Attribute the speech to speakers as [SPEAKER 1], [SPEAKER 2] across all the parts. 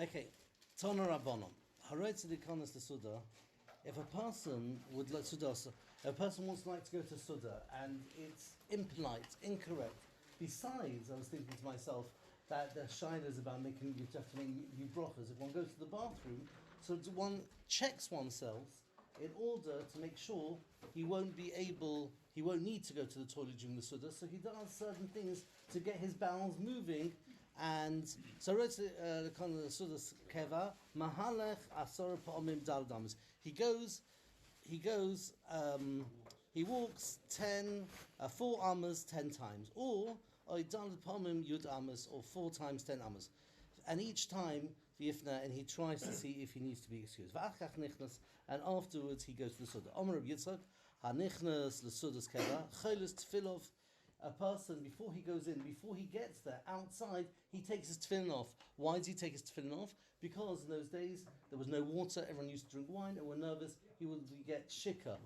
[SPEAKER 1] Okay, Tona Rabbanon. Haretz Dikanas Suda. If a person would like Suda, if a person wants to go to Suda and it's impolite, incorrect. Besides, I was thinking to myself that the shayla is about making you have to make new brachas. If one goes to the bathroom, so one checks oneself in order to make sure he won't need to go to the toilet during the Suda, so he does certain things to get his bowels moving. And so the Sudas Keva Mahalech Asor Pa'omim Daldamas. He walks 4 amas 10 times, or Oidal Pa'omim Yud amas, or 4 times 10 amas. And each time V'yifna, and he tries to see if he needs to be excused. V'achach nichnas, and afterwards he goes to the Suda. Omer Reb Yitzchak Hanichnas l'Sudas Keva Cholos Tefilov. A person, before he goes in, before he gets there, outside, he takes his tefillin off. Why does he take his tefillin off? Because in those days, there was no water, everyone used to drink wine, and were nervous, he would get shikha.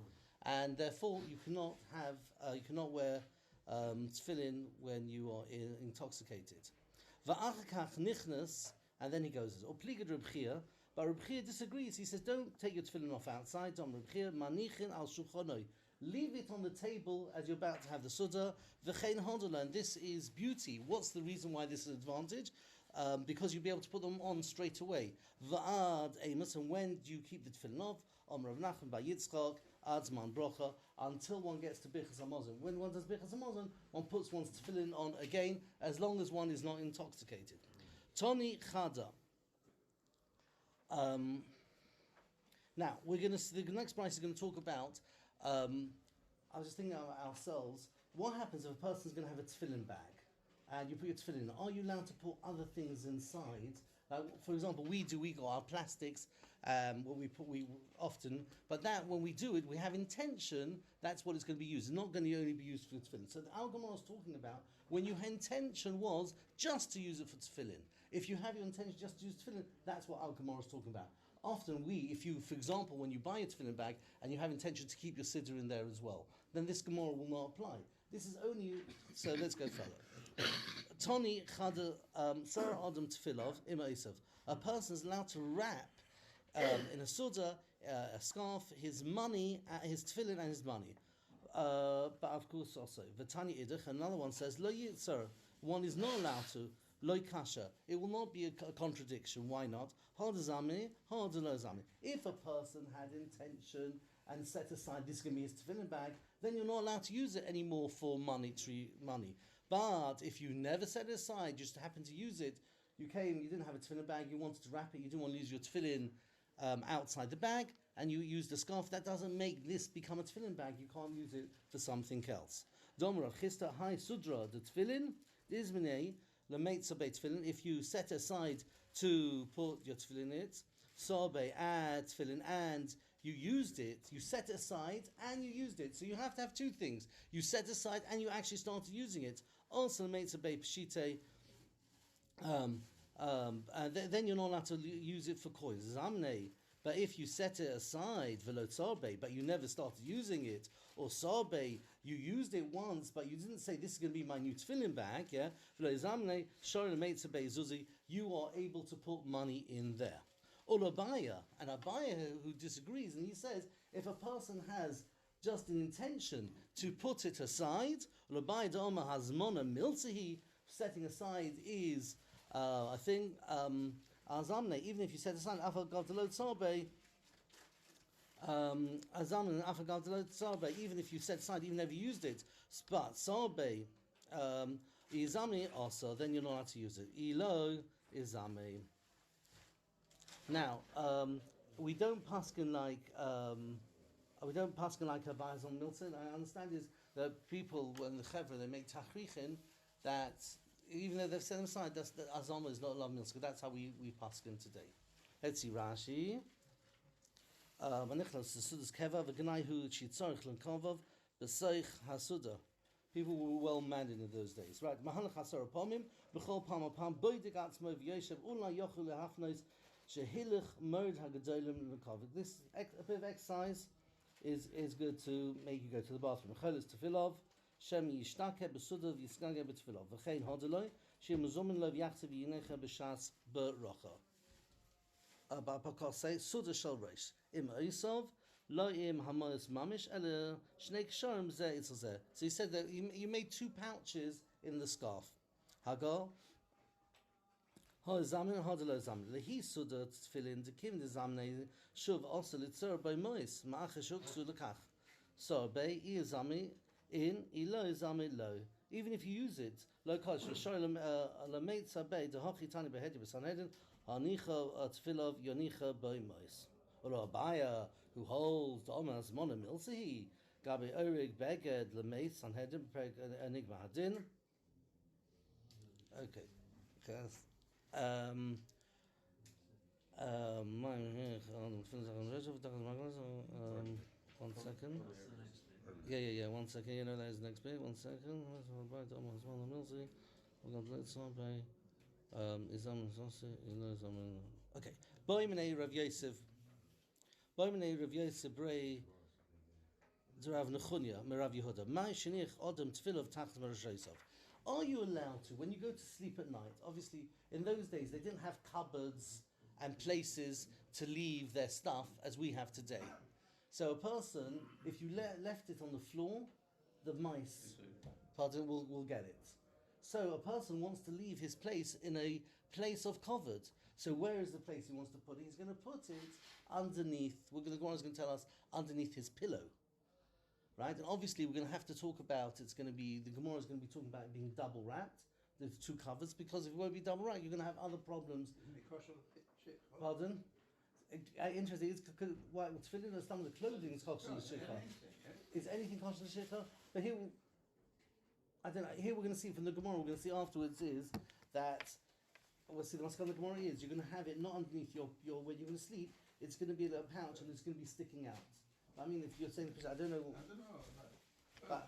[SPEAKER 1] And therefore, you cannot wear tefillin when you are intoxicated. Va'achakach nichnas, and then he goes, or pligad Reb Chia, but Reb Chia disagrees. He says, don't take your tefillin off outside. Dom Reb Chia, manichin al shulchanoi. Leave it on the table as you're about to have the Suda. V'chein hodala, and this is beauty. What's the reason why this is an advantage? Because you'll be able to put them on straight away. Va'ad Amos, and when do you keep the tefillin off? Amar Rav Nachman bar Yitzchak, Adzman Bracha, until one gets to Birchas Hamazon. When one does Birchas Hamazon, one puts one's tefillin on again, as long as one is not intoxicated. Toni Chada. Now, the next price is going to talk about, I was just thinking about ourselves, what happens if a person's going to have a tefillin bag, and you put your tefillin in? Are you allowed to put other things inside? For example, we got our plastics, we often, but that when we do it, we have intention, that's what it's going to be used. It's not going to only be used for tefillin. So the Al-Gemara was talking about when your intention was just to use it for tefillin. If you have your intention just to use tefillin, that's what Al-Gemara is talking about. Often for example, when you buy a tefillin bag and you have intention to keep your siddur in there as well, then this Gemara will not apply. This is only, so let's go further. Toni chada Sarah Adam tefillov ima isav. A person is allowed to wrap in a suda, a scarf, his money, his tefillin and his money. But of course also, V'tani idach, another one says, lo yitzar, one is not allowed to, lo kasha. It will not be a contradiction. Why not? Hadazami, hadalozami. If a person had intention and set aside this is going to be his tefillin bag, then you're not allowed to use it anymore for money. But if you never set it aside, just happened to use it, you didn't have a tefillin bag, you wanted to wrap it, you didn't want to use your tefillin outside the bag, and you used the scarf, that doesn't make this become a tefillin bag. You can't use it for something else. Domar Chista Hai Sudra, the tefillin, Dizminei, Lameitzah Beit tefillin, if you set aside to put your tefillin in it, Sabe, add tefillin, and you used it, you set it aside and you used it. So you have to have two things. You set aside and you actually started using it. Also, Lameitzah Beit Pshite, then you're not allowed to use it for coins. Zamnei. But if you set it aside, velo tzarbe, but you never started using it, or sarbe, you used it once, but you didn't say this is going to be my new tefillin bag, yeah? Velo zamnei, shor lameitzah zuzi, you are able to put money in there. Or Abaya, and Abaya who disagrees, and he says, if a person has just an intention to put it aside, Abaya da'oma hazmona miltzihi, setting aside is, I think, Azamne, even if you set aside Afagav Delot Sarbe, Azamne and Afagav Delot Sarbe, even if you set aside, even never used it, but Sarbe, Izame also, then you're not allowed to use it. Ilo Izame. Now, we don't paskin like Abayas on Milton. I understand is that people, when the Chevra, they make tachrichin, that even though they've set them aside, that's the Azama is not love milska. That's how we paskin today. Let's see Rashi. Manichlas Sudas Keva v'Gnaihu Chitzarich L'Kavav B'Seich Hasuda. People were well mannered in those days, right? Mahalach Hasar Pomim B'Chol Pam Apam Boidig Atzmo V'Yoshev Ula Yochel Lehafnos Shehilich Mord Hagadolim L'Kavav. This a bit of exercise is good to make you go to the bathroom. Cholos Tefilov. Shem yishtake besuda v'yiskage b'tefillah v'chein hodoloi she'em zumin lo v'yachse v'yinecha b'shas b'rocha. Ba'pakasei Suda Shal Reish. Im Isov, Lo Im Hamois Mamish, Ele Shnei Ksharim Zeh Itzel Zeh. So he said that you made two pouches in the scarf. Hagar, Ha Zamin, Ha Delo Zamin. Lehi Suda Tfilin, the Kim the Zamne, Shuv also Litzer by Mois, Ma'achashuk Sudakach. So, Bei, I Zami, in, Ilo Zami Lo. Even if you use it, Lo Kosh, Shoylem Lameit Sabei, the Hochi Tani Behedi Besanedin, Hanicha Tfilov Yonicha by Mois. Or Abaya, who holds the Omas Mona Milsihi, Gabi Orig Beged, Lameit Sanhedin, Enigma Hadin. Okay. Um, one second. Yeah. 1 second. You know there's the next bit. 1 second. Okay. Boimene Rav Yosef. Boimene Rav Yosef Brei Rav Nechunya Merav Yehuda. My shenich Odom Tfilov Tacht Merashosov. Are you allowed to, when you go to sleep at night, obviously in those days they didn't have cupboards and places to leave their stuff as we have today. So a person, if you left it on the floor, the mice, will get it. So a person wants to leave his place in a place of covered. So where is the place he wants to put it? He's going to put it underneath, the Gemara is going to tell us, underneath his pillow. Right, and obviously we're going to have to talk about. The Gemara is going to be talking about it being double wrapped. There's two covers because if it won't be double wrapped, you're going to have other problems. Pardon? Interesting. It's tefillin or some of the clothing is kosher l'shikha. Is anything kosher l'shikha? But here, I don't know. Here we're going to see from the Gemara. We're going to see afterwards is that we'll see the Maskal of the Gemara is you're going to have it not underneath your where you're going to sleep. It's going to be in a pouch and it's going to be sticking out. I mean, if you're saying, I don't know. But,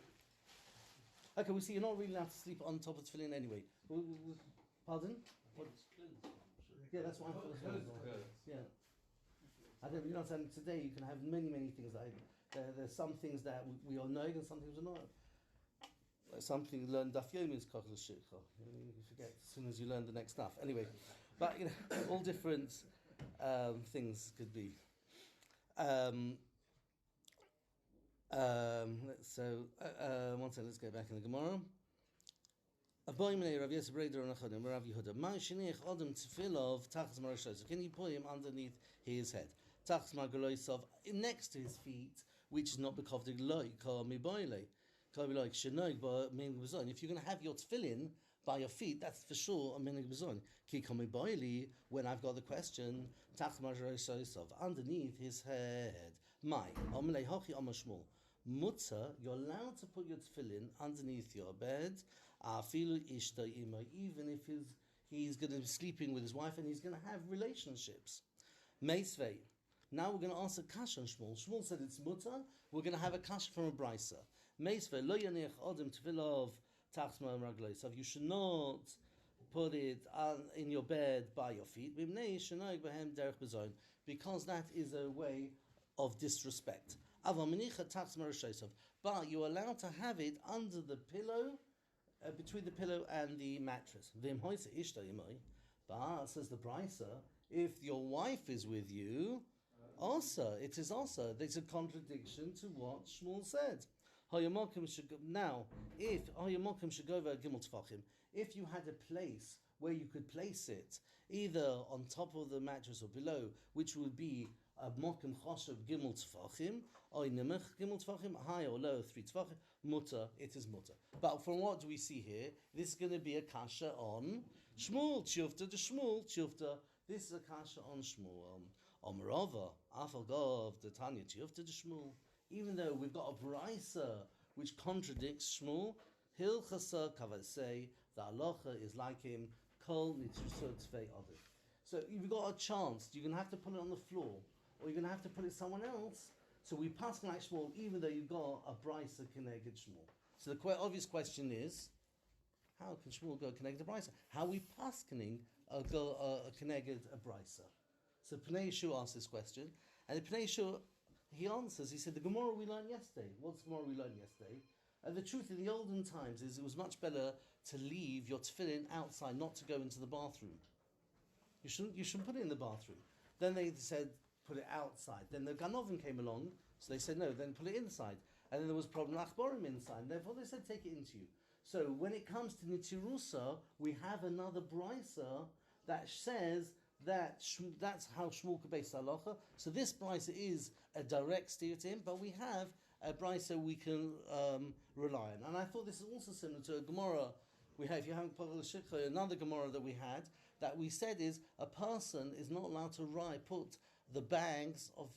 [SPEAKER 1] okay, we see you're not really allowed to sleep on top of tefillin anyway. Pardon? Yeah, that's what I'm saying. Yeah. I don't. You know what I'm saying? Today you can have many things. There's some things that we all know and some things we're not. Like something you learn daf yomi is kochel shikha. You forget as soon as you learn the next stuff. Anyway, but all different things could be. One second, let's go back in the Gemara. Can you put him underneath his head? Next to his feet, which is not bekovdig like if you're going to have your tefillin by your feet, that's for sure a minig b'zon. When I've got the question, underneath his head. Mutter, you're allowed to put your tefillin underneath your bed, even if he's going to be sleeping with his wife and he's going to have relationships. Meisvei. Now we're going to answer kasha on Shmuel. Shmuel said it's mutter. We're going to have a kasha from a brisa. Meisvei lo yanich odem tefillov tachma raglosav. You should not put it in your bed by your feet because that is a way of disrespect. But you're allowed to have it under the pillow, between the pillow and the mattress. But says the Brisa, if your wife is with you, also it is also. There's a contradiction to what Shmuel said. Now, if you had a place where you could place it, either on top of the mattress or below, which would be a mokim choshev gimel tefachim, or nemech gimel tefachim, high or low 3 tefachim, mutter, it is mutter. But from what do we see here? This is going to be a kasha on Shmuel, tshuvta de Shmuel, tshuvta. This is a kasha on Shmuel. Omerova, afalgov, the Tanya, tshuvta de Shmuel. Even though we've got a brisa which contradicts Shmuel, hilchasa kavasei, the halacha is like him, kol nitzrusot tvei adav. So you've got a chance. You're going to have to put it on the floor, or you're going to have to put it somewhere else. So we pass like Shmuel, even though you've got a brisa keneged Shmuel. So the obvious question is, how can Shmuel go keneged a brisa? How are we pass keneged a keneged a brisa? So Pnei Yeshua asked this question, and Pnei Yeshua, he answers. He said, the Gemara we learned yesterday. What's the Gemara we learned yesterday? And the truth in the olden times is it was much better to leave your tefillin outside, not to go into the bathroom. You shouldn't put it in the bathroom. Then they said put it outside. Then the Ganovim came along, so they said no, then put it inside. And then there was problem Achborim inside. And therefore they said take it into you. So when it comes to Nitirusa, we have another brisa that says that that's how Shmuel Kabeis Halacha. So this brisa is a direct steer to him, but we have a brisa we can rely on. And I thought this is also similar to a Gemara we have. If you haven't put another Gemara that we had, that we said is a person is not allowed to put the bags of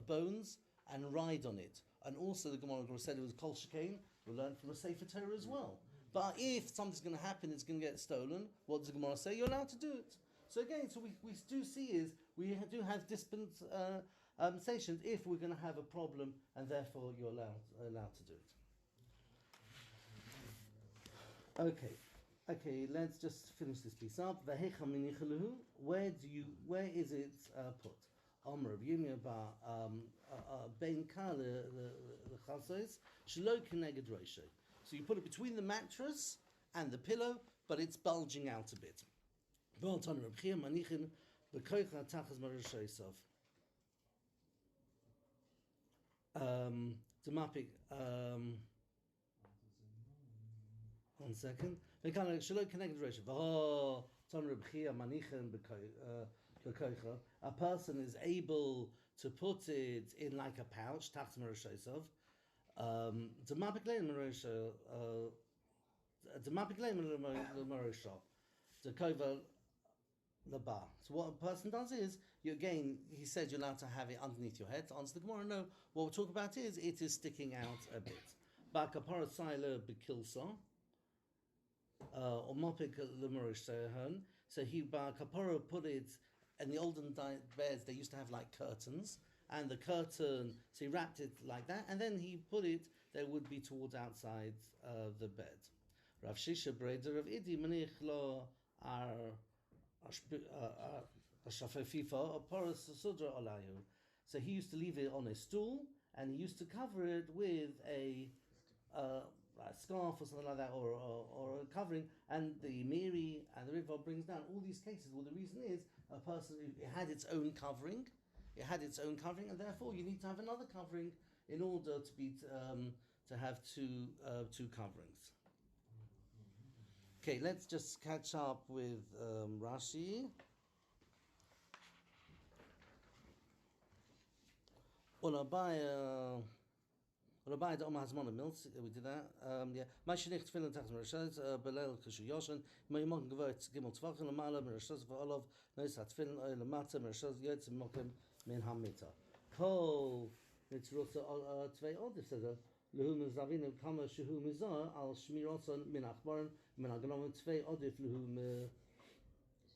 [SPEAKER 1] bones and ride on it. And also the Gemara said it was Kol Shekain. We learned from a Sefer Torah as well. But if something's going to happen, it's going to get stolen, what does the Gemara say? You're allowed to do it. So again, so we do see is we do have dispensations if we're going to have a problem, and therefore you're allowed to do it. Okay, let's just finish this piece up. Where is it put? Omer Rav Yirmiyah ben kale the chasos shelo keneged rosho. So you put it between the mattress and the pillow, but it's bulging out a bit. One second. A person is able to put it in like a pouch, so what a person does is, he said you're allowed to have it underneath your head. To answer the Gemara, no. What we're talking about is, it is sticking out a bit. So he kapara put it, in the olden beds they used to have like curtains, and the curtain, so he wrapped it like that, and then he put it, they would be towards outside the bed. Rav Shisha Breder of Idi Manich Lo so he used to leave it on a stool, and he used to cover it with a scarf or something like that, or a covering, and the Miri and the River brings down all these cases. Well, the reason is a person, it had its own covering, and therefore you need to have another covering in order to have two coverings. Okay, let's just catch up with Rashi. We did that. Masechet tefillin tachas merashos belel kashu yoshen. Mayimon gevot gimel tvachim lamala merashos v'olav nois hatefillin oil lamata merashos yotz mokem min hamita. Kol nitzrusa tvei odif says lehu mezavinu kama shehu mizah al shmiroson min achbaron min agnomim tvei odif lehu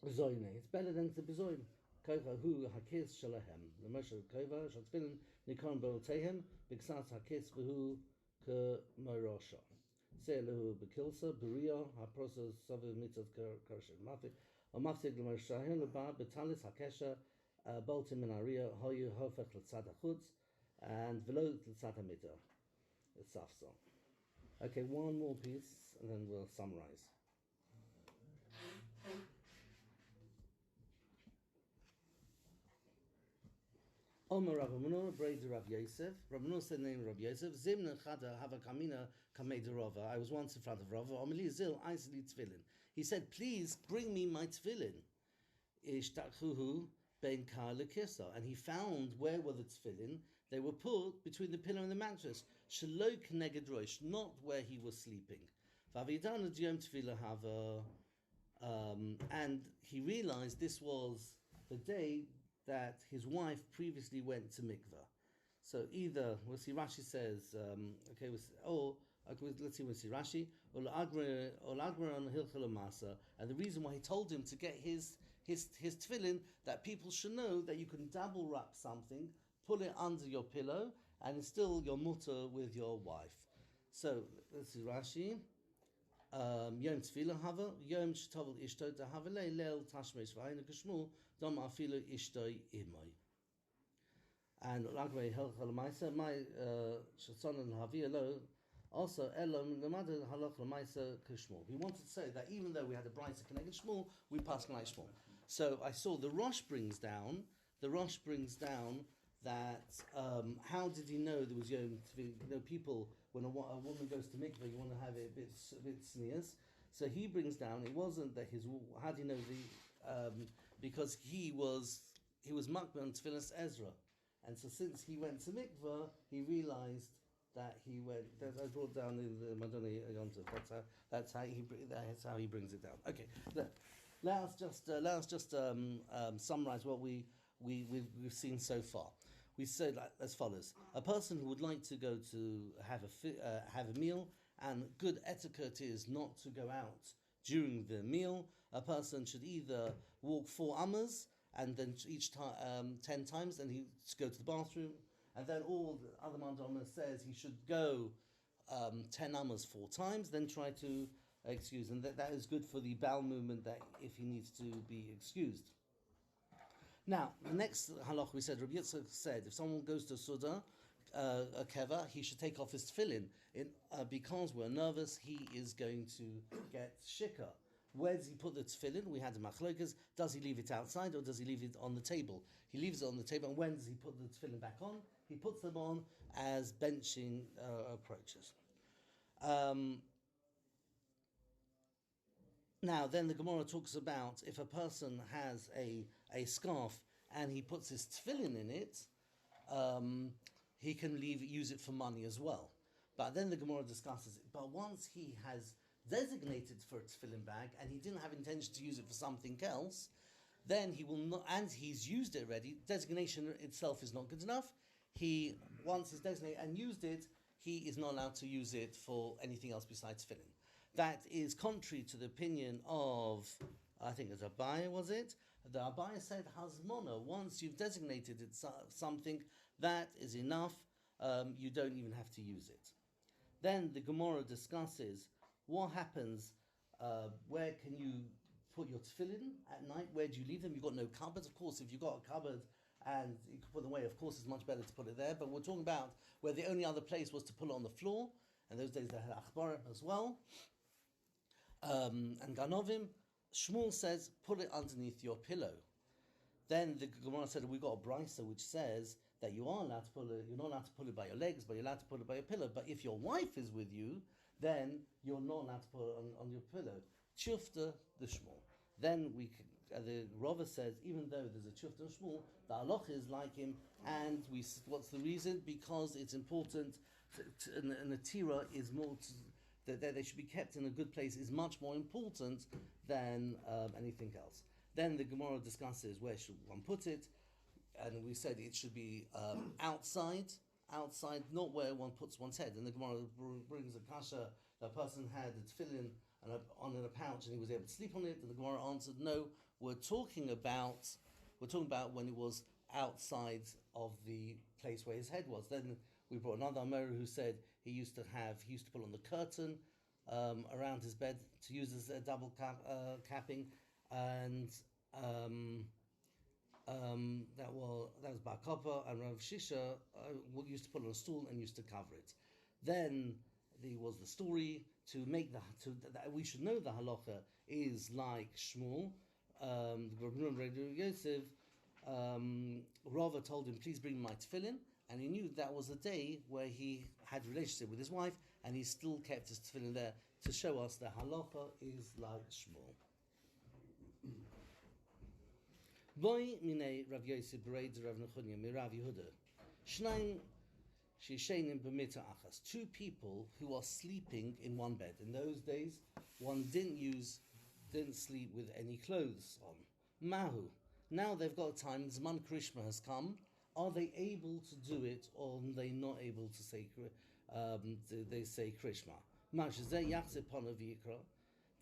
[SPEAKER 1] mezoyne. It's better than to bezoyn. Kova hu hakis shalahem. The Moshe Kova shall tefillin nikon beotehem b'ksas hakis v'hu k'marosha. Say lehu b'kilsa b'riya haprosa saviv mitzvot karshin mafik mafik l'marshahin l'ba b'talis hakesha boltim min ariya hoyu hofech l'tzad hachutz and v'lo l'tzad hamita. It's safsa. Okay, one more piece and then we'll summarize. Omer Rav Menor braids Rav Yosef. Rav Menor said the name Rav Yosef. Zimna chada hava kamina kamei derova. I was once in front of Rava. Omeli zil aisli tefillin. He said, please bring me my tefillin. Ishtachuhu ben kar lekisa. And he found where were the tefillin. They were put between the pillow and the mattress. Shelo k'neged rosh, not where he was sleeping. V'avidana diyom tefillah hava. And he realized this was the day that his wife previously went to mikveh. So either, we'll see Rashi says, let's see, we'll see Rashi, and the reason why he told him to get his tefillin, that people should know that you can double wrap something, pull it under your pillow, and it's still your mutter with your wife. So, let's see Rashi. Yom tefillah hava, yom shetovel ishto hava leil tashmesh v'ayna kishmu dom afilu ishto imoy. And lagvei helchal ma'isa my shetzonon havia lo also elom lemad halach lemaisa kishmu. He wanted to say that even though we had a brisa connected shmu, we passed like shmu. So I saw the Rosh brings down the Rosh brings down that how did he know there was going to be people when a woman goes to mikveh, you want to have it a bit sneers. So he brings down it wasn't that his how do you know because he was makbel on Tfilas Ezra, and so since he went to mikveh, he realized that he went. I brought down in the Madonna Yontif. That's how he brings it down. Okay, let us just summarize what we've seen so far. We said as follows: a person who would like to go to have a meal, and good etiquette is not to go out during the meal. A person should either walk 4 amas and then each time 10 times, and he should go to the bathroom, and then all the other mandama says he should go 10 amas 4 times, then try to excuse, and that is good for the bowel movement. That if he needs to be excused. Now, the next halach we said, Rabbi Yitzchak said, if someone goes to Suda, a keva, he should take off his tefillin. Because we're nervous, he is going to get shikah. Where does he put the tefillin? We had a machlokas. Does he leave it outside or does he leave it on the table? He leaves it on the table, and when does he put the tefillin back on? He puts them on as benching approaches. Now, then the Gemara talks about if a person has a scarf and he puts his tefillin in it, he can use it for money as well. But then the Gemara discusses it. But once he has designated for a tefillin bag and he didn't have intention to use it for something else, then he will not, and he's used it already. Designation itself is not good enough. Once he's designated and used it, he is not allowed to use it for anything else besides tefillin. That is contrary to the opinion of, I think it was Abaye, was it? The Abaye said, Hazmona, once you've designated it something, that is enough, you don't even have to use it. Then the Gemara discusses what happens, where can you put your tefillin at night, where do you leave them? You've got no cupboard, of course. If you've got a cupboard and you can put them away, of course it's much better to put it there, but we're talking about where the only other place was to put it on the floor, and those days they had achbarim as well. And Ganovim, Shmuel says, put it underneath your pillow. Then the Gemara said, we've got a brisa which says that you are allowed to put it, you're not allowed to put it by your legs, but you're allowed to put it by your pillow. But if your wife is with you, then you're not allowed to put it on your pillow. Chufta the Shmuel. Then the Rava says, even though there's a Chufta Shmuel, the halach is like him, and what's the reason? Because it's important, and a tira is more, that they should be kept in a good place is much more important than anything else. Then the Gemara discusses where should one put it, and we said it should be outside, not where one puts one's head. And the Gemara brings a kasha, that person had a tefillin on in a pouch and he was able to sleep on it, and the Gemara answered, no, we're talking about when it was outside of the place where his head was. Then we brought another Amora who said he used to put on the curtain around his bed to use as a double capping, and that was Bar Koppah, and Rav Shisha used to put on a stool and used to cover it. Then there was the story to make that we should know the halacha is like Shmuel. Yosef, Rava told him, please bring my tefillin, and he knew that was the day where he had a relationship with his wife, and he still kept his tefillin there to show us that halacha is like Shmuel. Boy mine Rav Yosef bereid Rav Nechunya mirav Yehuda. Shnaim shishenim b'mita achas. 2 people who are sleeping in one bed. In those days, one didn't sleep with any clothes on. Mahu. Now they've got time. Zman Krishma has come. Are they able to do it, or are they not able to say? They say Krishma.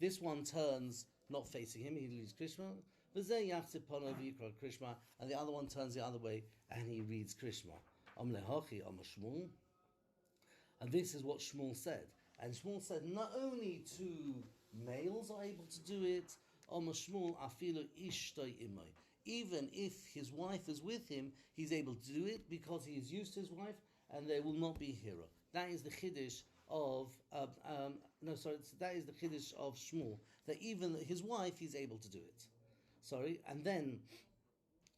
[SPEAKER 1] This one turns not facing him. He reads Krishma. And the other one turns the other way and he reads Krishma. And this is what Shmuel said. And Shmuel said not only 2 males are able to do it, even if his wife is with him, he's able to do it because he is used to his wife, and there will not be hira. That is the chiddush of that is the chiddush of Shmuel, that even his wife is able to do it. And then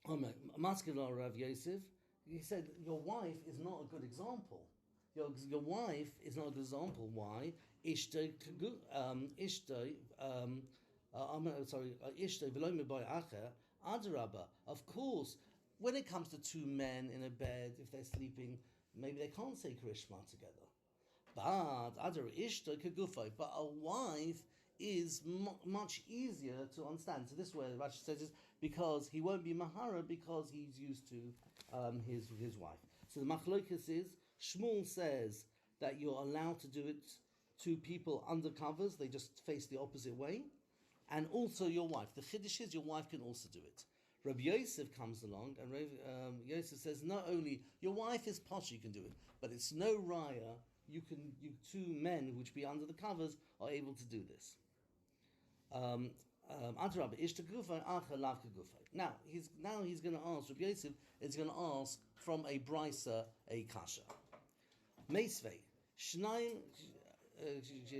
[SPEAKER 1] Maskevla Rav Yosef, he said, your wife is not a good example. Your wife is not a good example. Why? Ishto, Ishto, Velomi Boy Acher, Adarabba. Of course, when it comes to two men in a bed, if they're sleeping, maybe they can't say Krishma together. But a wife is much easier to understand. So this way, Rashi says is because he won't be mahara because he's used to his wife. So the machlokas is Shmuel says that you're allowed to do it to people under covers; they just face the opposite way, and also your wife. The chiddush is your wife can also do it. Rabbi Yosef comes along, and Yosef says not only your wife is posh, you can do it, but it's no raya. You two men which be under the covers are able to do this. Now he's going to ask. Rabbi Yosef is going to ask from a brisa a kasha. Meisvei shnaim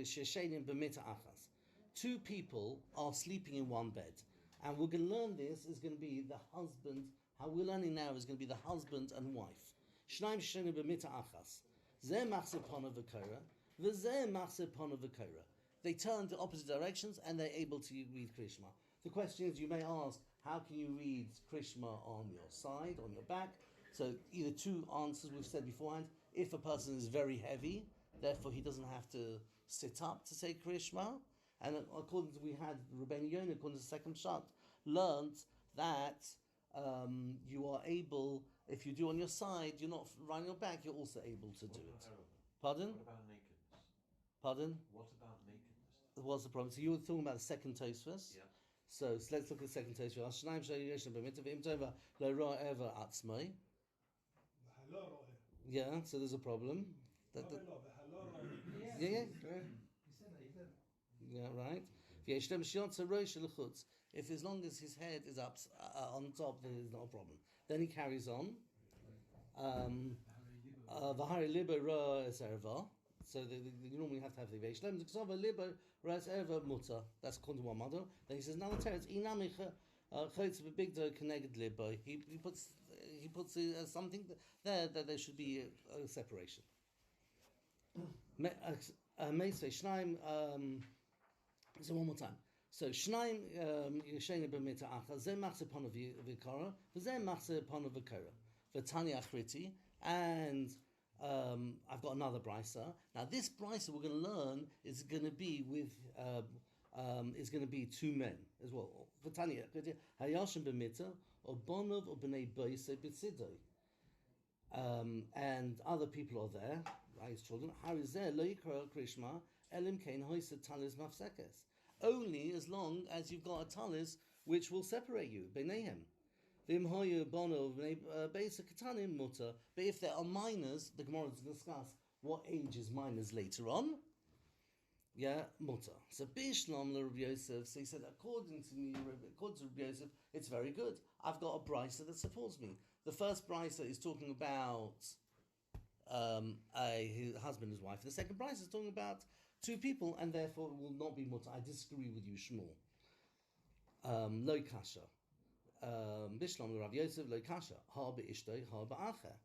[SPEAKER 1] sheshenim b'mita achas. Two people are sleeping in one bed, and we're going to learn this is going to be the husband. How we're learning now is going to be the husband and wife. Shnaim sheshenim b'mita achas. Zeh machse pona v'kora, v'zeh machse pona v'kora. They turn to opposite directions and they're able to read Krishma. The question is, you may ask, how can you read Krishma on your side, on your back? So either two answers we've said beforehand. If a person is very heavy, therefore he doesn't have to sit up to say Krishma. And according to, we had Rabbeinu Yonah, according to the second shot, learned that you are able, if you do on your side, you're not running your back, you're also able to do it. Pardon?
[SPEAKER 2] What about nakedness?
[SPEAKER 1] Pardon?
[SPEAKER 2] What about nakedness?
[SPEAKER 1] What's the problem? So you were talking about the second toast first?
[SPEAKER 2] Yeah.
[SPEAKER 1] So let's look at the second toast first. Yeah, so there's a problem. Yeah. Yeah, right. If as long as his head is up on top, then there's not a problem. Then he carries on. So you normally have to have the Veishlem. That's according to one model. Then he says, now the teretz he puts something there that there should be a separation. So one more time. So Shnaim Yeshena b'mita acha zeh machse pona v'kara v'zeh machse pona v'kara v'tanya achriti, and I've got another brisa. Now this brisa we're going to learn is going to be with is going to be two men as well. V'tanya hayashim b'mita or bonov or b'nei boisei b'tzidoi, and other people are there, right? His children. Harizeh lo yikra Krishma elim kein hoised talis mafsekes. Only as long as you've got a talis which will separate you. B'neihem. But if there are minors, the Gemara is going to discuss what age is minors later on. Yeah, mutter. So Bishlam Rabbi Yosef. So he said, according to Rabbi Yosef, it's very good. I've got a brisa that supports me. The first brisa is talking about his husband and his wife. The second brisa is talking about two people, and therefore it will not be mutter. I disagree with you, Shmuel. Lo kasha. Bishlam Rav Yosef lo kasha ha be'ishtoi ha ba'acher.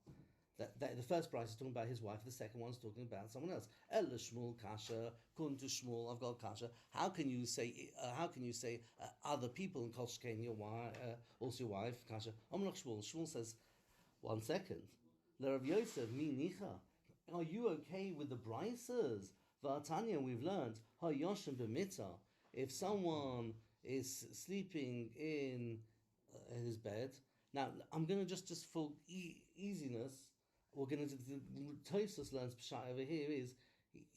[SPEAKER 1] That the first price is talking about his wife. The second one is talking about someone else. El Shmuel kasha. According to Shmuel, I've got kasha. How can you say other people in Kol Shkein your wife, also your wife kasha? Amrach Shmuel. Shmuel says, 1 second. Le Rav Yosef mi nicha. Are you okay with the brisas? V'atanya, we've learned ha yoshem b'mitzah. If someone is sleeping in his bed. Now, I'm going to just for easiness, we're going to Tosfos learns Pshat over here is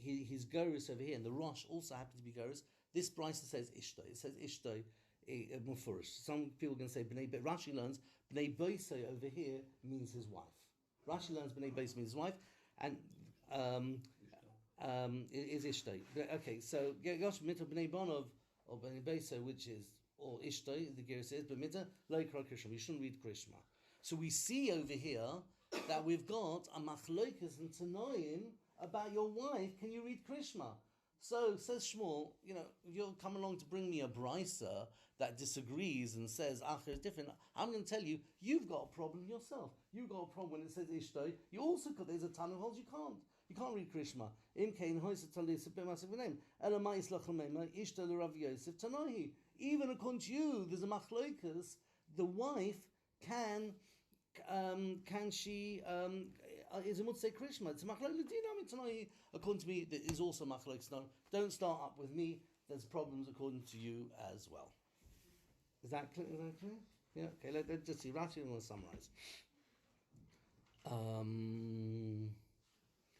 [SPEAKER 1] his Goris over here, and the Rosh also happens to be Goris. This Brisa says Ishto. It says Ishto Mufurish. Some people are going to say Bnei, but Rashi learns Bnei Boisei over here means his wife. Rashi learns Bnei Boisei means his wife, and is Ishto. Okay, so Yosh Mito Bnei Bonov or Bnei Boisei, which is or Ishto, the Ger says, but Mitzah, lo yikra Krishma. We shouldn't read Krishma. So we see over here that we've got a machlokas and tanoim about your wife. Can you read Krishma? So says Shmuel, you know, you'll come along to bring me a brisa that disagrees and says Acher is different, I'm going to tell you, you've got a problem yourself. You've got a problem when it says Ishtoi. You also could, there's a ton of holes you can't. You can't read Krishma. Im kein hoise talis b'masik v'neim. Ela ma'is lachol meima Ishtoi l'Rav Yosef Tanohi. Even according to you, there's a machlokas. The wife can she is a mutzei Krishma? It's a machlokas dinam Tanohi. According to me, there is also machlokas. No, don't start up with me. There's problems according to you as well. Is that clear? Yeah. Okay. Let's just see. Rashi, and we'll summarize.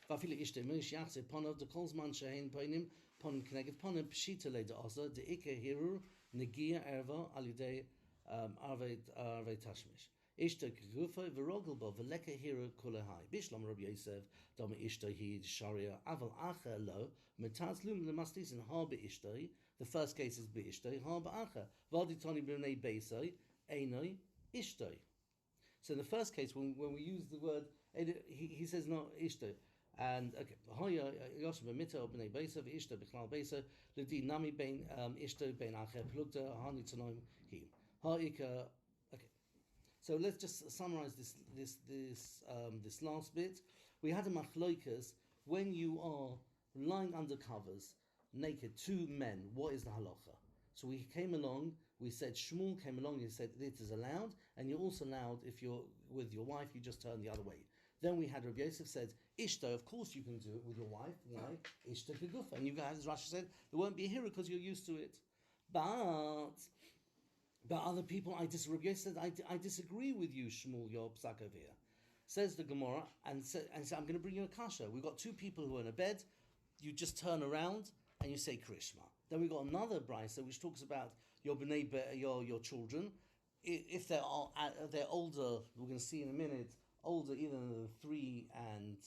[SPEAKER 1] Vafile ishte mish yachse ponov the kolzman shein poinim pon kneget ponim pshita le de osa de ike hiru negia erva alidei arve tashmish. Ishte kgufa v'rogelbo v'leka hiru kulehai. Bishlam Rabbi Yosef dom ishte hi sharia aval acher lo metazlum lemastis in har beishte. The first case is beishte har beacher. Vadi toni b'nei beisai einoi ishte. So in the first case, when we use the word, he says not ishto, and okay, hoya yosef b'mita b'nei beisav ishto b'chlal beisav l'di nami bein ishto bein acher plugta hani tanoim hi ha'ika. Okay, so let's just summarize this last bit. We had a machlokas when you are lying under covers, naked, two men. What is the halacha? So we came along. We said Shmuel came along and said it is allowed, and you're also allowed if you're with your wife, you just turn the other way. Then we had Rabbi Yosef said Ishto, of course you can do it with your wife. Why? Ishto kegufa, and you guys, as Rashi said, there won't be a hero because you're used to it. But other people, Rabbi Yosef said I disagree with you, Shmuel, your psak over here. Says the Gemara, and so I'm going to bring you a kasha. We've got two people who are in a bed. You just turn around and you say Krishma. Then we've got another brisa which talks about your b'nei your children, if they're older, we're going to see in a minute, older either than 3 and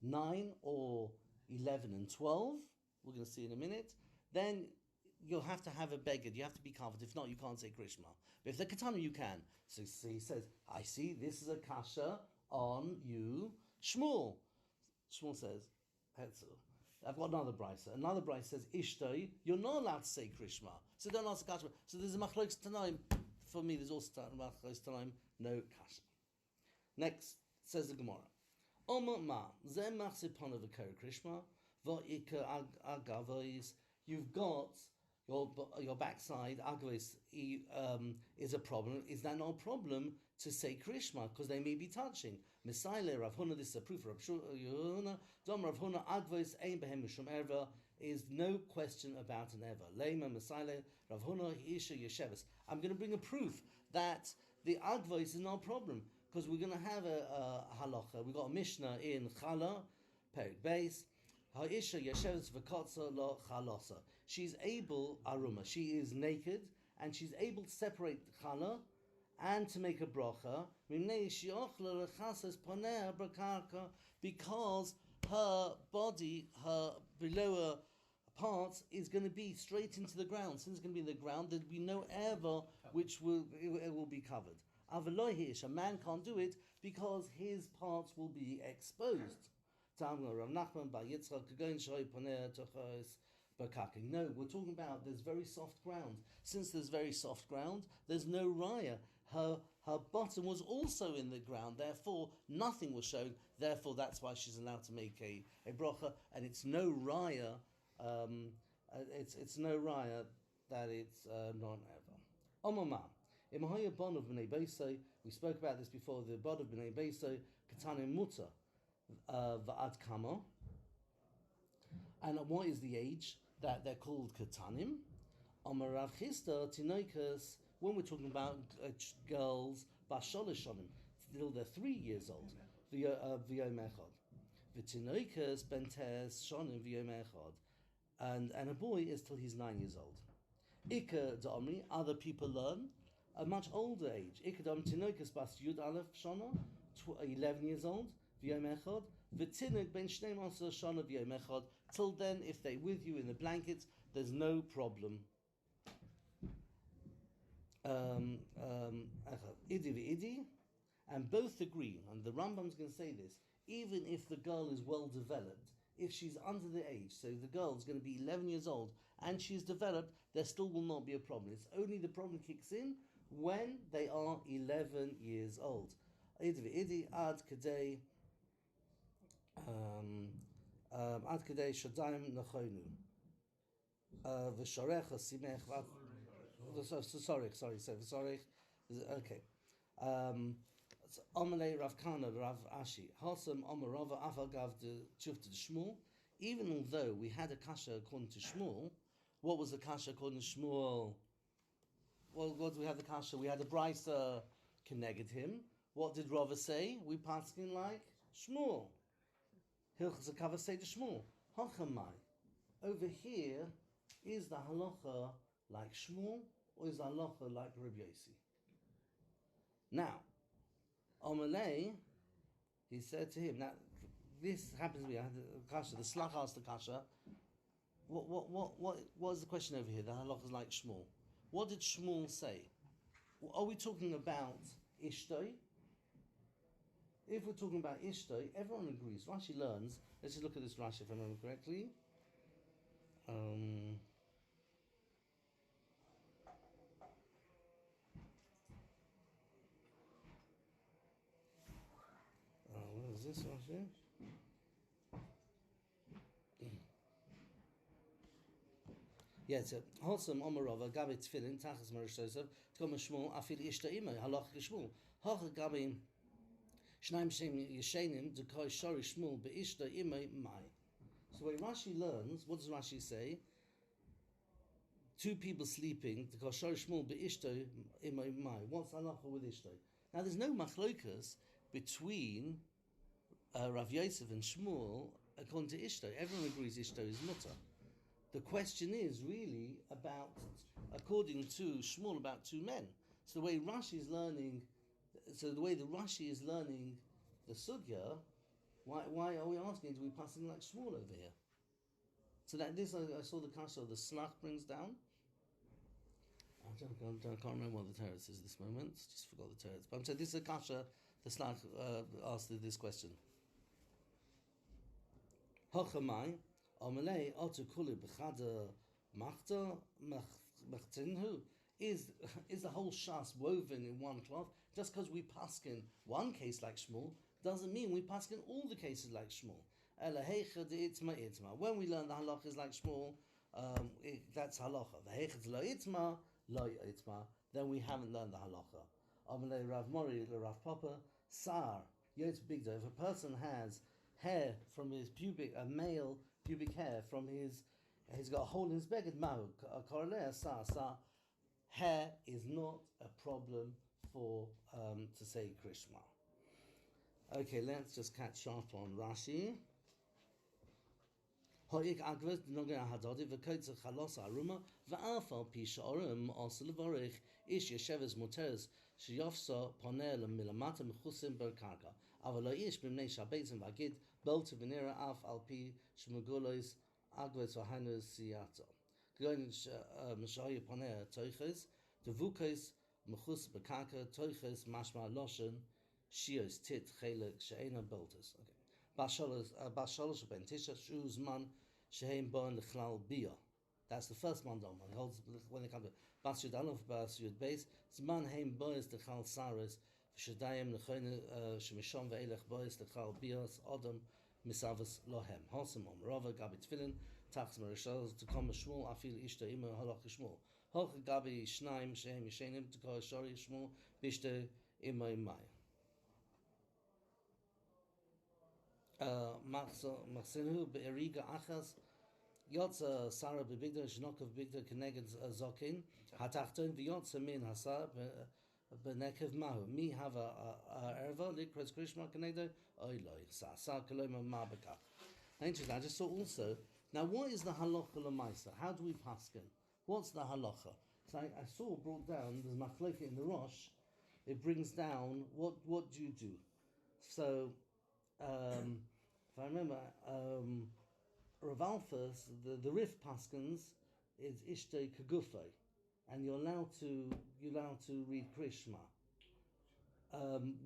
[SPEAKER 1] 9 or 11 and 12, we're going to see in a minute, then you'll have to have a beggar, you have to be covered, if not you can't say Krishma. But if they're katana you can. So he says, I see this is a kasha on you, Shmuel. Shmuel says, Hetzel. I've got another brisa. Another brisa says Ishtoi. You're not allowed to say Krishma, so don't ask kasha. So there's a machlokes tanaim. For me, there's also machlokes tanaim. No kasha. Next says the Gemara. Oma ma zeh machzeh panav v'ker Krishma v'ikar agavois. You've got your backside agavois is a problem. Is that not a problem to say Krishma because they may be touching? Mesaile Rav Huna, this is a proof of Rav Huna. Dom Rav Huna agvois ein behem mishum erva is no question about an erva. Leima Mesaile Rav Huna isha yesheves. I'm going to bring a proof that the agvois is not a problem because we're going to have a halacha. We got a mishnah in Chala Perik Beis. Ha'isha yesheves v'kotza lo chalosa. She's able aruma. She is naked and she's able to separate the chala and to make a bracha, because her body, her belower part is going to be straight into the ground. Since it's going to be in the ground, there'll be no erva which it will be covered. Avalohish, a man can't do it because his parts will be exposed. No, we're talking about there's very soft ground. Since there's very soft ground, there's no raya. Her bottom was also in the ground, therefore nothing was shown. Therefore, that's why she's allowed to make a bracha, and it's no raya. It's no raya that it's non ever. Omama imahaya bon of bnei beisai. We spoke about this before. The bod of bnei beisai katane muta va'ad kama. And what is the age that they're called katanim? Omarav chista tinoikas. When we're talking about girls, basholish shonim, till they're 3 years old, v'yom echad. V'tinoikas bentes shonim v'yom echad, and a boy is till he's 9 years old. Ika da'omri, other people learn a much older age. Ika da'om tinoikas bas yud aleph shona, 11 years old, v'yom echad. V'tinog ben shnei masar shona v'yom echad. Till then, if they're with you in the blankets, there's no problem. Idi v'idi, and both agree, and the Rambam's going to say this, even if the girl is well developed, if she's under the age, so the girl's going to be 11 years old and she's developed, there still will not be a problem. It's only the problem kicks in when they are 11 years old. Ad kadei shadayim nachonu v'shorecha simech. Sorry. Okay. Amalei Rav Kana Rav Ashi Hasam Amarava Afagav de Chufta de Shmuel. Even although we had a kasha according to Shmuel, what was the kasha according to Shmuel? Well, what did we have the kasha? We had a brisa connected him. What did Rava say? We paskin like Shmuel. Hilchas Akava say to Shmuel. Hachamai. Over here, is the halacha like Shmuel or is the halacha like Rabbi Yossi? Now, Amalei, he said to him, now this happens to be the kasha. The slach asked the kasha. What was the question over here? The halacha is like Shmuel. What did Shmuel say? Are we talking about Ishtoi? If we're talking about Ishtoi, everyone agrees. Rashi learns. Let's just look at this Rashi if I remember correctly. What is this Rashi? Yeah, it's a wholesome Omarova, Gabi Tfilin, Tachas Marishosov, Tkom Shmuel, Afil Ishta Ima, Halach Shmuel. Hoch Gabi Shnaim Shem Yeshenim, Dekoi Shori Shmuel, Beishta Ima Mai. So when Rashi learns, what does Rashi say? Two people sleeping, Dekoi Shori Shmuel, Beishta Ima Mai. What's halacha with Ishta? Now there's no machlokas between Rav Yosef and Shmuel according to Ishta. Everyone agrees Ishta is mutter. The question is really about, according to Shmuel, about two men. So the way Rashi is learning, the way the Rashi is learning the sugya, why are we asking, do we passing like Shmuel over here? So that this, I saw the kasha, the slach brings down. I can't remember what the teretz is at this moment, just forgot the teretz. But I'm saying this is a kasha, the slach asked this question. Hochamai, Amalei Otu Kuli Bechada Machta Machtinhu. Is the whole shas woven in one cloth? Just because we paskin one case like Shmuel doesn't mean we paskin all the cases like Shmuel. When we learn the halach is like Shmuel, that's halacha. Then we haven't learned the halacha. Amalei Rav Mori Rav Papa Sar Yotz Bigda. If a person has hair from his male pubic hair from he's got a hole in his beged, mahu koreleh sa. Hair is not a problem for to say Krishma. Okay, let's just catch up on Rashi. Hoik agved nogah hadodi v'koitz chalos aruma v'afal pi sha'orim also levorich ish yesheves muteres sheyofsa ponel milamata mechusim berkarka aval lo ish b'mnei shabetzim v'agid bolta v'nera af al pi shmugulois agved v'hanus siyato going mishayi ponel toiches devukes mechus berkarka toiches mashma loshen shios tit chelek she'ena boltas. Okay. Bashalosh ben Tisha Shuz Man Shehem Bon Lechlal Bia. That's the first mandom. It holds when they come to Basyud Alof Basyud Base. Zman Heim Bois Lechal Saris Shadayim Lechone Shemishon Ve'elech Bois Lechal Bias Odom Misavas Lohem. Hosamom Rava Gabi Tfilin Tachs Marishal to come Shmuel Afil Ishta Ima Halach Shmuel. Hoch Gabi Shnaim Shehem Yeshenim to call Shori Shmuel Bishta Ima Imai. Machsenu be'eriga achas yotza Sarah bebigda shnokov bigda keneged zokin hatachton v'yotza min hasa benekev mahu mi have a erva likros krishma keneged oiloi sa koloma mabekach. Interesting. I just saw also. Now, what is the halacha l'maisa? How do we paskin? What's the halacha? So I saw brought down. There's machlokes in the Rosh. It brings down what do you do? So. If I remember, Rav Alphas, the Rif Paskins is Ishtei Kagufay, and you're allowed to read Krishma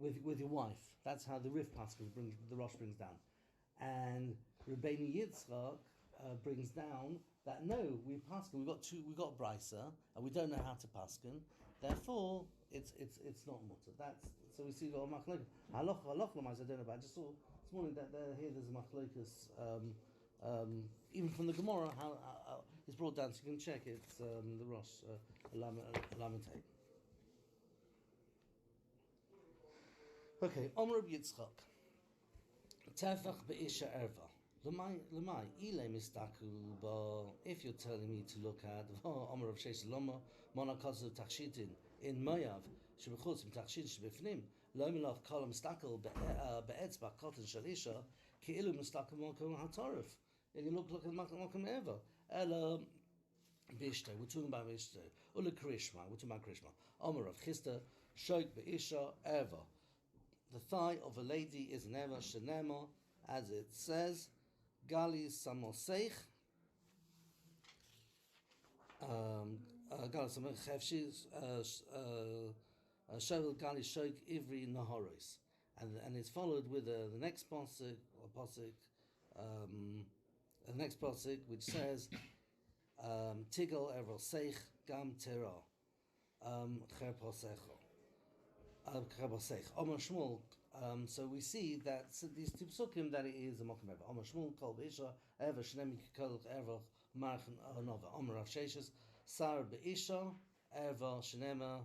[SPEAKER 1] with your wife. That's how the Rif Paskins the Rosh brings down. And Rebbeinu Yitzchak brings down that no, we've got brisa, and we don't know how to paskin. Therefore, it's not mutter. That's so we see the machlokes. Halach I don't know about. I just saw this morning that there's a machlokes. Even from the Gemara, how it's brought down, so you can check it. The Rosh Lamed. Okay, Omer Yitzchak. Tefach be'isha erva. Lemai ile mistaku ba. If you're telling me to look at Omer of Sheish Loma, Monakazu Takshitin in Moav, Shebechutz Tachshit Shebefnim, Lo Milach Kol Mistakel be'etzba Kotten Shalisha, Ki ilu Mistakel Mokum HaTorif. And you look at Mokum Eva. Ela Bishte, we're talking about Bishte. Ula Krishma, we're talking about Krishma. Omer of Chista, Shoik be'isha erva. The thigh of a lady is never shenema, as it says, Gali Samoseich, Gali Samoseich, Shevel Gali Shoik Ivri Nahoris. And it's followed with the next posik, the next posik, which says, Tigel Ever Seich Gam Tera, Cher Posecho. So we see that these two psukim that it is a mokum ever. Omer Shmuel kol beisha ever shnemi kol ever marchen nova. Omer Rav Sheshes sar beisha ever shnema.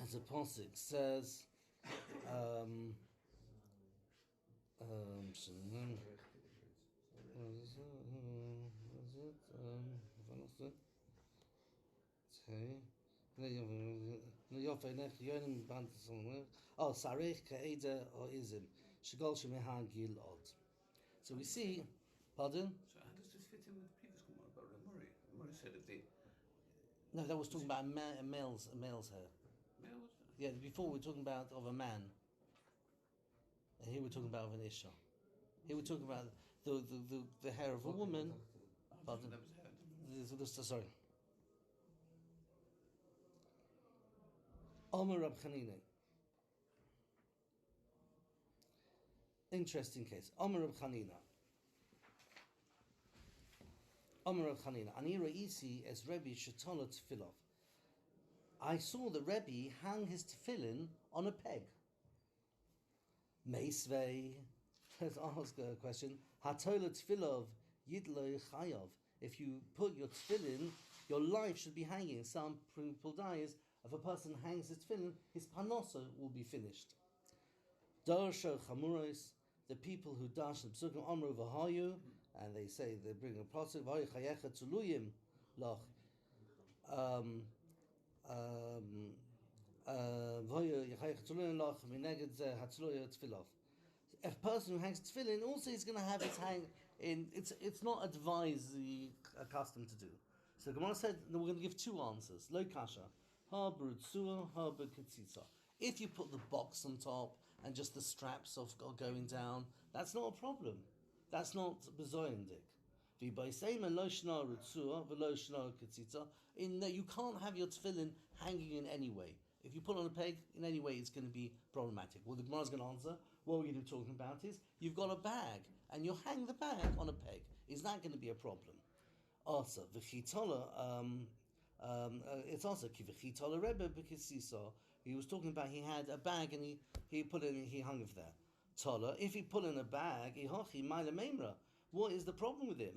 [SPEAKER 1] As the pasuk says, Sarech Ka'eda or Izim. Shigol Shemehan Gil Od. So we see, pardon?
[SPEAKER 2] So how does this fit in with the previous Gemara about Murray? Murray said if they...
[SPEAKER 1] No, that was talking about a male's hair.
[SPEAKER 2] Males?
[SPEAKER 1] Yeah, before we were talking about of a man. And here we're talking about of an Isha. Here we're talking about the hair of a woman. Pardon?
[SPEAKER 2] That was hair.
[SPEAKER 1] Sorry. Omer Rab Chanina. Interesting case. Omer Rab Chanina. Omer Rab Chanina. Ani Reisi es Rebbe Shetala Tefillov. I saw the Rebbe hang his tefillin on a peg. Meisvei. Let's ask a question. Hatola Tefillov Yidlo Chayov. If you put your tefillin, your life should be hanging. Some people dies. If a person hangs his tefillin, his panosa will be finished. Darsha Chamuros, the people who dash the psukim Amru V'Hayu, and they say they bring a pasuk V'Hayu Chayecha Tzuluyim Loch V'Hayu Chayecha Tzuluyim Loch Mineged Zeh Hatzluya Tefillov. A person who hangs tefillin also is going to have his hang in. It's not advised accustomed to do. So Gemara said we're going to give two answers. Lo kasha. If you put the box on top and just the straps are going down, that's not a problem. That's not bezoyendik. You can't have your tefillin hanging in any way. If you put on a peg in any way, it's going to be problematic. Well, the Gemara is going to answer. What we're going to be talking about is you've got a bag and you hang the bag on a peg. Is that going to be a problem? Also, the chitola. It's also Kivachitola Rebbe because he was talking about he had a bag and he put it in, he hung it there. Tola, if he put in a bag, what is the problem with it?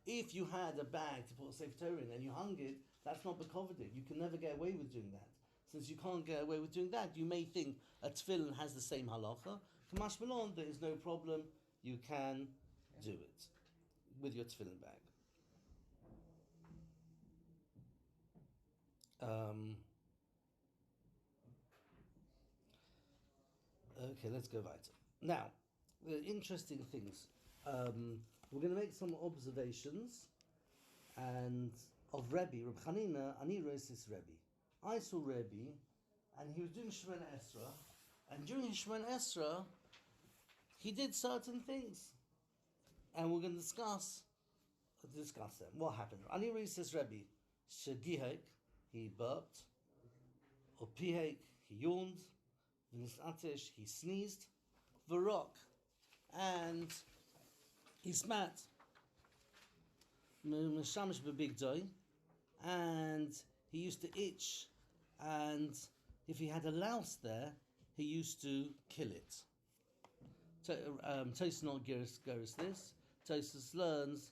[SPEAKER 1] If you had a bag to put a Sefer Torah in and you hung it, that's not bekovedik. You can never get away with doing that. Since you can't get away with doing that, you may think a tefillin has the same halacha. Kamash Malon, there is no problem. You can do it with your tefillin bag. Okay, let's go weiter. Now, the interesting things. We're going to make some observations and of Rebbe, Reb Chanina, Ani Rosis Rebbe. I saw Rebbe, and he was doing Shemoneh Esrei, and during his Shemoneh Esrei, he did certain things. And we're going to discuss them. What happened? Ani Rosis Rebbe, Shegihek, he burped, or Pihek, he yawned, V'nisatish, he sneezed. V'rok, and he spat. M'shamish b'bigdoi, and he used to itch, and if he had a louse there, he used to kill it. Tosus not Geras this. Tosus learns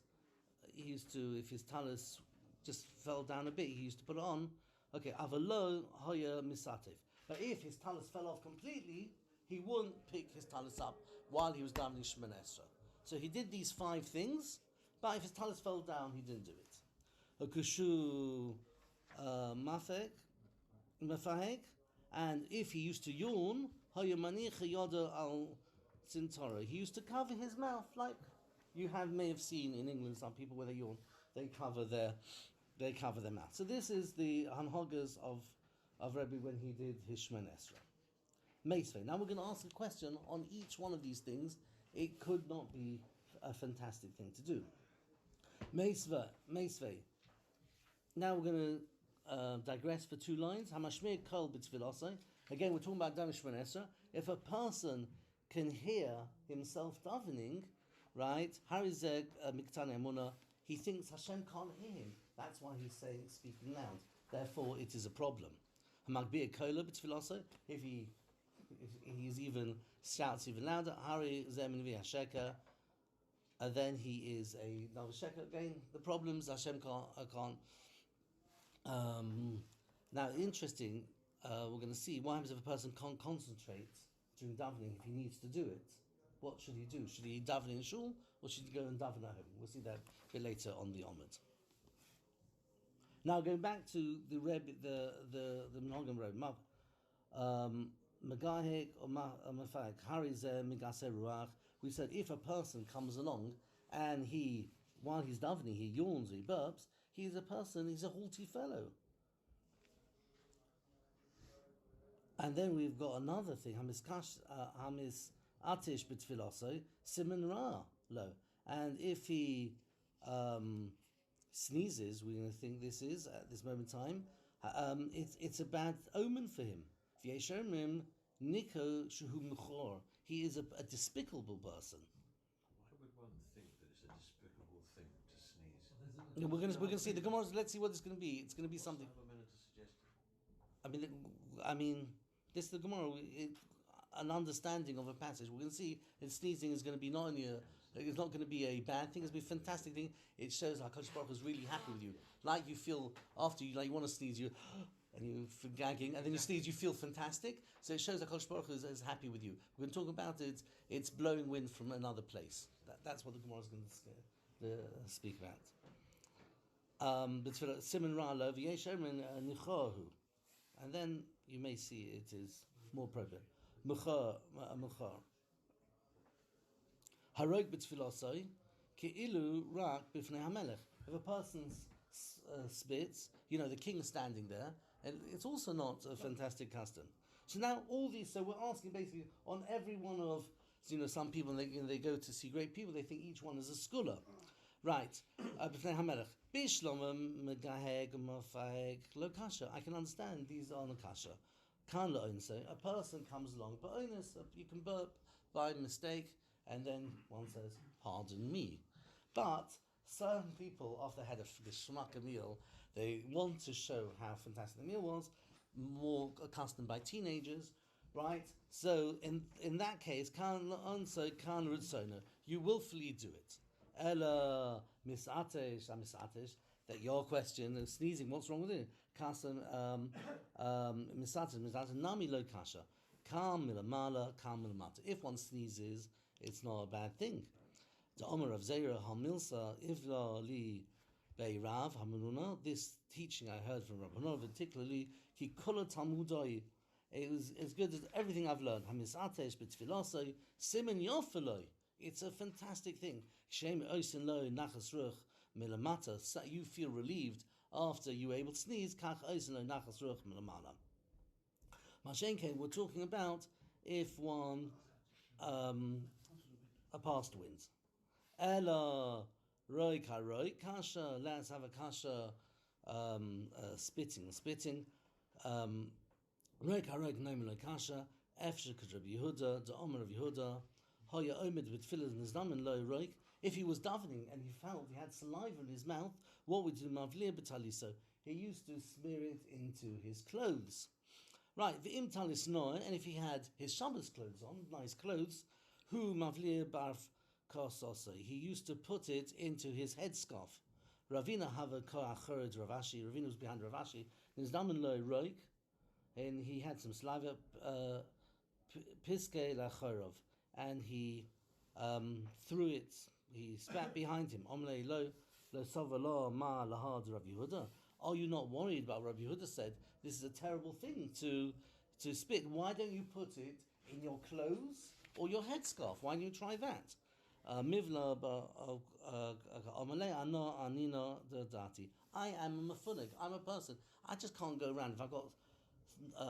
[SPEAKER 1] he used to, if his talus just fell down a bit, he used to put it on. Okay, avalo hoya misatif. But if his talus fell off completely, he wouldn't pick his talus up while he was davening Shemoneh Esrei. So he did these 5 things, but if his talus fell down, he didn't do it. Hakushu mafahek, and if he used to yawn, hoya manicha yoda al Sintoro. He used to cover his mouth like you may have seen in England. Some people, when they yawn, they cover their mouth. So this is the hanhogas of Rebbe when he did his Shemoneh Esrei. Masechet. Now we're going to ask a question on each one of these things. It could not be a fantastic thing to do. Masechet. Now we're going to digress for 2 lines. Hamashmir kol b'tfilasei. Again, we're talking about davening Shemoneh Esrei. If a person can hear himself davening, right? Harizeg miktane emuna. He thinks Hashem can't hear him. That's why he's speaking loud. Therefore, it is a problem. Hamagbir kola b'tfilasei. If he's even shouts even louder, Hari zemin v'hasheka. Then he is a navasheka. Again, the problems Hashem can't. Now, interesting. We're going to see what happens if a person can't concentrate during davening if he needs to do it. What should he do? Should he daven in shul or should he go and daven at home? We'll see that a bit later on the Omid. Now going back to the Rebbe, the Menhogim Rebbe, Megahek or Mafak Harizer Migaser Ruach. We said if a person comes along and while he's davening, he yawns, he burps, he's a haughty fellow. And then we've got another thing, Hamis Atish b'tfilasei, Siman Ra lo. And if he sneezes, we're going to think this is, at this moment in time, it's a bad omen for him. V'yeshomrim Niko Shuhu Mechor. He is a despicable person.
[SPEAKER 2] Why would one think that it's a despicable thing to sneeze?
[SPEAKER 1] We're going to see the Gemara. Let's see what it's going to be. It's going to be something. I mean, this is the Gemara. An understanding of a passage. We're going to see that sneezing is going to be not only it's not going to be a bad thing. It's going to be a fantastic thing. It shows how HaKadosh Baruch Hu is really happy with you. Like you feel after you want to sneeze, you and you feel gagging, and then you sneeze, you feel fantastic. So it shows that HaKadosh Baruch Hu is happy with you. We're going to talk about it. It's blowing wind from another place. That's what the Gemara is going to speak about. But Siman Ra lo v'yeshem nichohu, and then you may see it is more appropriate. Mechar. Harok b'tfilasei ki'ilu rak b'fnei hamelech. If a person spits, the king is standing there, and it's also not a fantastic custom. So now all these, so we're asking basically on every one of, some people, they go to see great people, they think each one is a scholar. Right. B'fnei hamelech. Bishlomim megaheg mafaheg lo kasha. I can understand these are no kasha. Kan lo onse. A person comes along, but onus, you can burp by mistake, and then one says, pardon me. But certain people, after they had the shmaka meal, they want to show how fantastic the meal was, more accustomed by teenagers, right? So in that case, kan lo onse, kan rutzona. You willfully do it. Ella misatesh, that your question of sneezing, what's wrong with it? Kasan misatesh, nami lo kasha. Kam milamala, kam milamata. If one sneezes, it's not a bad thing. The Omer of Zera Hamilsa Ivla Li Beirav Hamununa. This teaching I heard from Rabbanov, particularly Ki Kula Talmudai. It was as good as everything I've learned. Hamisatesh b'tfilasei Simen Yofeloi. It's a fantastic thing. Shem Osin Lo Nachas Ruch Milamata. You feel relieved after you were able to sneeze. Kach Osin Lo Nachas Ruch Milamala. Mashenke, we're talking about if one a past winds. Ella roi kasha. Let's have a kasha spitting. Roi ka roi kasha. Efshek Rabbi Yehuda, the Omer of Yehuda, Hoya Omed with Tefillin Nizdamen Lo Roik. If he was davening and he felt he had saliva in his mouth, what would he do? Mavlir B'taliso. He used to smear it into his clothes. Right, the Im Talis Noah, and if he had his Shabbos clothes on, nice clothes, Hu Mavlir Barf Kosose. He used to put it into his headscarf. Ravina Hava Koacherd Ravashi. Ravina was behind Ravashi. Nizdamen Lo Roik, and he had some saliva. Piske lachorov, and he threw it. He spat behind him. Omle lo savalo ma lahad Rabbi Yehuda. Are you not worried about Rabbi Yehuda said this is a terrible thing to spit? Why don't you put it in your clothes or your headscarf? Why don't you try that? Mivla omale ano anina dati. I am a mafunig. I'm a person. I just can't go around if I've got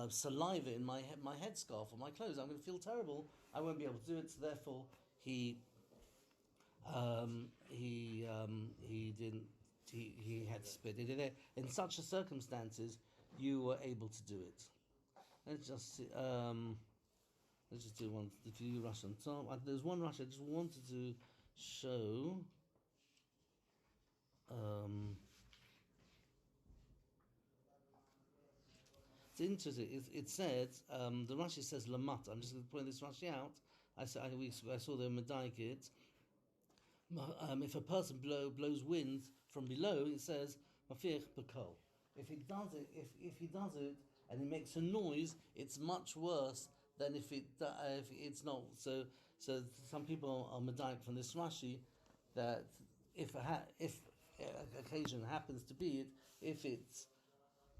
[SPEAKER 1] saliva in my headscarf or my clothes. I'm going to feel terrible. I won't be able to do it. So therefore, he didn't. He had to spit it. In such circumstances, you were able to do it. Let's just see. Let's just do one. If you do Russian, so there's one Russian I just wanted to show. It's interesting. It said the Rashi says lamat. I'm just going to point this Rashi out. I saw the Medaikit. If a person blows wind from below, it says mafich bekol. If he does it, if he does it and it makes a noise, it's much worse than if it's not. So some people are medaik from this Rashi that if occasion happens to be it, if it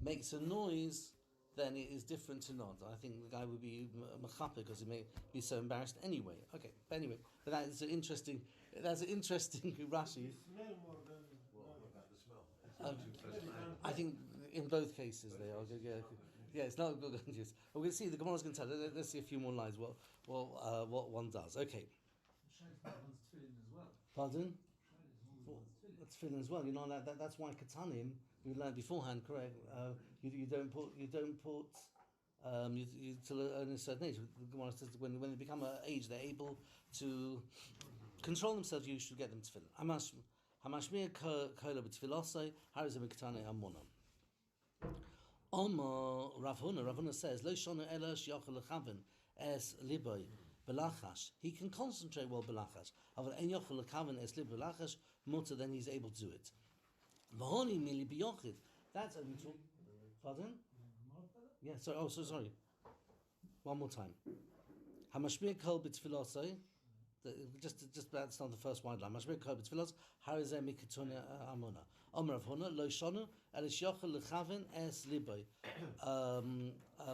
[SPEAKER 1] makes a noise, then it is different to not. I think the guy would be machaper because he may be so embarrassed anyway. Okay, but anyway, but that's an interesting Rashi.
[SPEAKER 2] What about the smell?
[SPEAKER 1] I think in both cases they are. Yeah, it's not good news. We're going to see the Gemara's going to tell. Let's see a few more lines. What one does. Okay. Pardon? That's tefillin as well. You know that's why katanim we learned beforehand. Correct. You don't put till a certain age. The Gemara says when they become an age, they're able to control themselves. You should get them tefillin. Hamashmir kola b'tefilosay harizim ketane amona. Rav Huna says lo shona ela sheyachol lechaven es liboy belachash. He can concentrate well belachash. Aval en yachol lechaven es liboy belachash mutter, then he's able to do it. V'honi mili biyochid. That's only talk. Pardon? Yeah. Sorry. One more time. Hamashmir kol b'tefilosay. Just that's not the first wide line. Mashmir kol b'tefilosay harizeh mikatuna amona. Omer Rav Huna lo shonu el yochel lechaven es liboy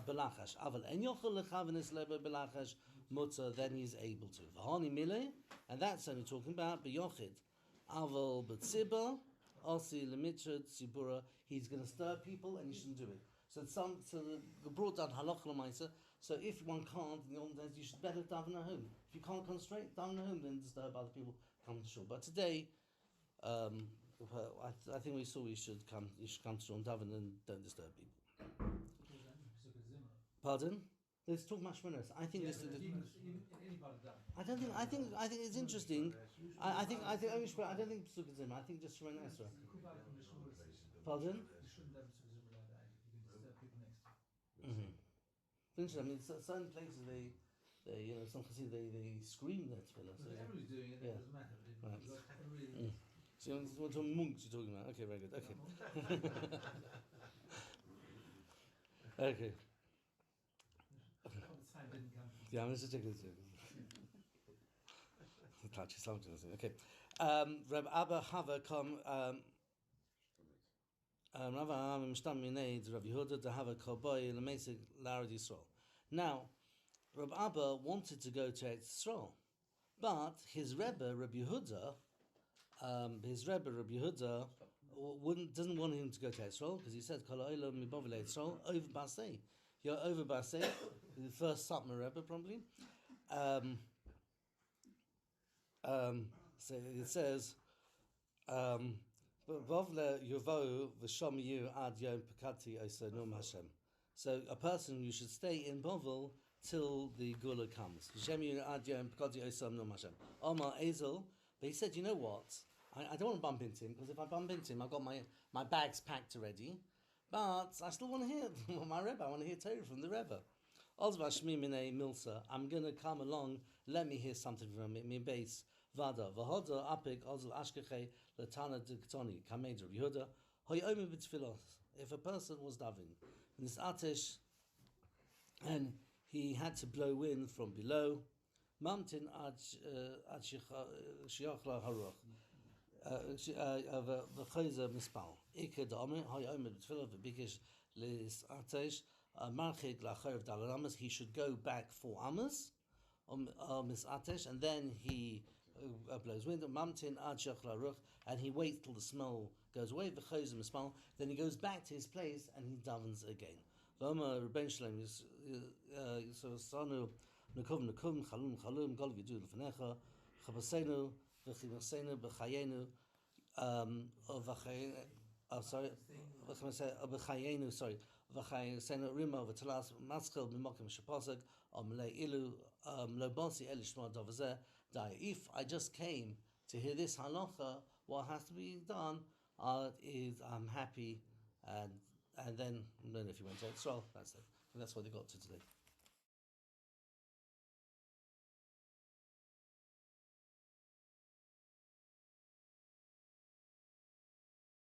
[SPEAKER 1] belachash. Aval en yochel lechaven es liboy belachash mutter, then he's able to. V'honi mili, and that's only talking about biyochid. Aval b'tzibah osi lemitrud tzibura. He's going to stir people, and he shouldn't do it. So the brought down halach l'maisa. So if one can't, in the olden days, you should better daven at home. If you can't concentrate, daven at home, then disturb other people come to shul. But today, I think we saw you should come to shul and daven and don't disturb people. Pardon? Let's talk mashmanos. I think this is. I don't think. I think it's interesting. I think. I don't think Pesukah Zimmer. I think just Shemon Esra. Pardon? Interesting. I mean, certain places they some Chassidim they scream their tefillah. So
[SPEAKER 3] everybody's doing it. It doesn't matter.
[SPEAKER 1] Right. So what monks you're talking about? Okay, very good. Okay. Okay. Yeah, I'm just checking this. Touchy something. Okay. Reb Abba Hava come. Rav Mishtam Minei Rav Yehuda to have a cowboy in the Masechet Larad Yisrael. Now, Reb Abba wanted to go to Yisrael, but his Rebbe Rabbi Yehuda, doesn't want him to go to Yisrael because he said Kol Olam Mibavil Yisrael over Basei. You're over Basei, the first Satmar Rebbe probably. So it says. Vavle Yovo v'shamiyu ad yom pekati osanum Hashem. So a person, you should stay in Bovel till the Gula comes. Omar Ezel, but he said, you know what? I don't want to bump into him, because if I bump into him, I've got my bags packed already. But I still want to hear my Rebbe. I want to hear Torah from the Rebbe. I'm going to come along. Let me hear something from me base. Vada v'hoda apik ozl ashkeche letana diktoni kamed Rav Yehuda hoyomer b'tfilos. If a person was davening in this atesh and he had to blow wind from below, mamtin ad shiachla haruch v'chayzer mispal iked omer hoyomer b'tfilos v'bikish lis atesh marchik lachayv dalaramas. He should go back 4 amas mis atesh, and then he blows wind, mamtin ad shachla ruch, and he waits till the smell goes away. V'chayzer mispal. Then he goes back to his place and he davens again. V'omer Rebbein Shalom Yisosanu Nekum Nekum Chalum Chalum Gol V'Yidu L'Fanecha Chabasenu V'Chibasenu B'Chayenu V'Chayenu Rima V'Talas Maschil B'Mokim Shaposek Omlei Ilu Lobosi Elishma Dovazeh Dai. If I just came to hear this halacha, what has to be done is I'm happy, and then if you went to Israel, that's it. And that's what they got to today.